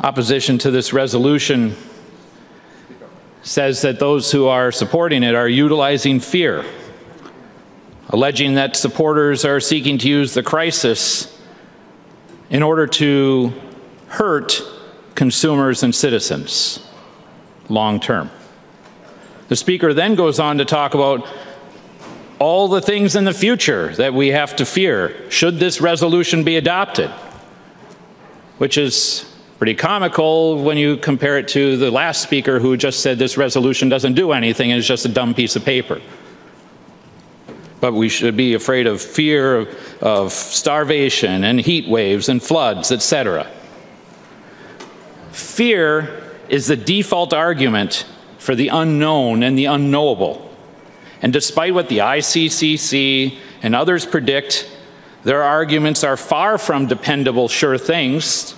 opposition to this resolution says that those who are supporting it are utilizing fear, alleging that supporters are seeking to use the crisis in order to hurt consumers and citizens long term. The speaker then goes on to talk about all the things in the future that we have to fear should this resolution be adopted, which is pretty comical when you compare it to the last speaker who just said this resolution doesn't do anything and it's just a dumb piece of paper. But we should be afraid of fear of starvation and heat waves and floods, etc. Fear is the default argument for the unknown and the unknowable. And despite what the ICCC and others predict, their arguments are far from dependable, sure things.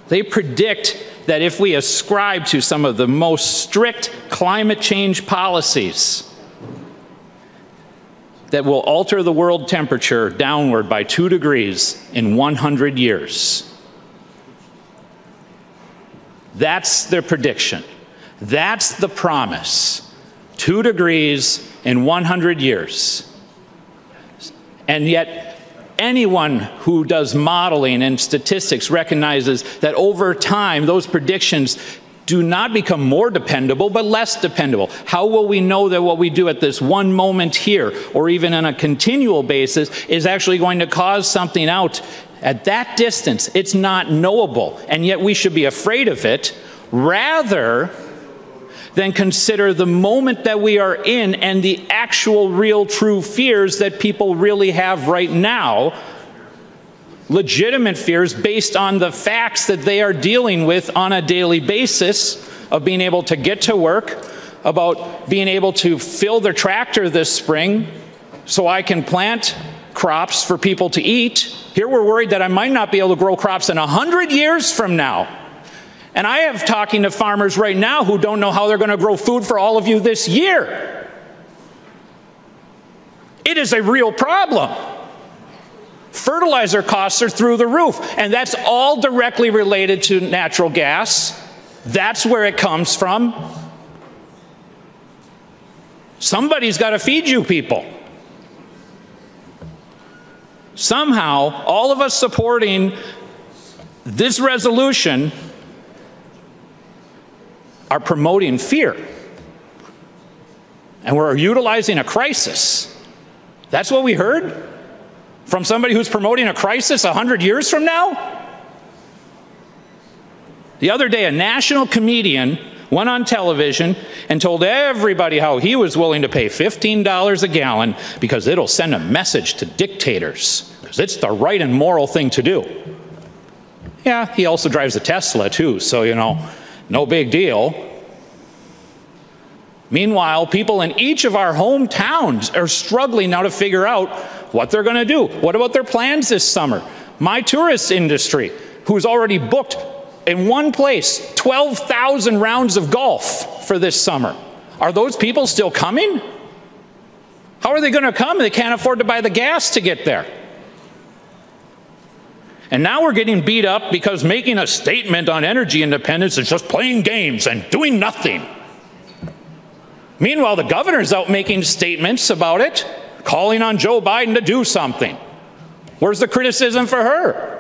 They predict that if we ascribe to some of the most strict climate change policies that will alter the world temperature downward by 2 degrees in 100 years. That's their prediction. That's the promise. 2 degrees in 100 years. And yet, anyone who does modeling and statistics recognizes that over time, those predictions do not become more dependable, but less dependable. How will we know that what we do at this one moment here, or even on a continual basis, is actually going to cause something out at that distance? It's not knowable, and yet we should be afraid of it, rather than consider the moment that we are in and the actual, real, true fears that people really have right now, legitimate fears based on the facts that they are dealing with on a daily basis of being able to get to work, about being able to fill their tractor this spring so I can plant crops for people to eat. Here we're worried that I might not be able to grow crops in 100 years from now. And I have talking to farmers right now who don't know how they're going to grow food for all of you this year. It is a real problem. Fertilizer costs are through the roof, and that's all directly related to natural gas. That's where it comes from. Somebody's got to feed you people. Somehow, all of us supporting this resolution are promoting fear. And we're utilizing a crisis. That's what we heard from somebody who's promoting a crisis 100 years from now? The other day, a national comedian went on television and told everybody how he was willing to pay $15 a gallon because it'll send a message to dictators, because it's the right and moral thing to do. Yeah, he also drives a Tesla too, so you know, no big deal. Meanwhile, people in each of our hometowns are struggling now to figure out what they're going to do. What about their plans this summer? My tourist industry, who's already booked in one place 12,000 rounds of golf for this summer. Are those people still coming? How are they going to come? They can't afford to buy the gas to get there. And now we're getting beat up because making a statement on energy independence is just playing games and doing nothing. Meanwhile, the governor's out making statements about it, calling on Joe Biden to do something. Where's the criticism for her?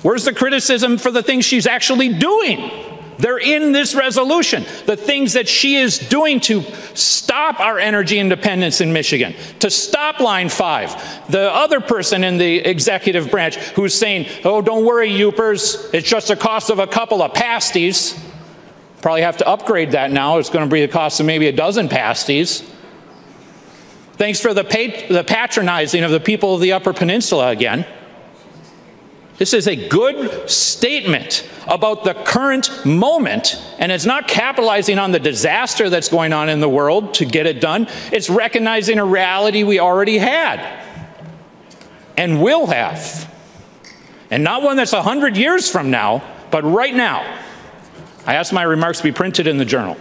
Where's the criticism for the things she's actually doing? They're in this resolution. The things that she is doing to stop our energy independence in Michigan, to stop Line 5. The other person in the executive branch who's saying, oh, don't worry, Youpers, it's just the cost of a couple of pasties. Probably have to upgrade that now. It's going to be the cost of maybe a dozen pasties. Thanks for the patronizing of the people of the Upper Peninsula again. This is a good statement about the current moment, and it's not capitalizing on the disaster that's going on in the world to get it done. It's recognizing a reality we already had and will have. And not one that's 100 years from now, but right now. I ask my remarks to be printed in the Journal.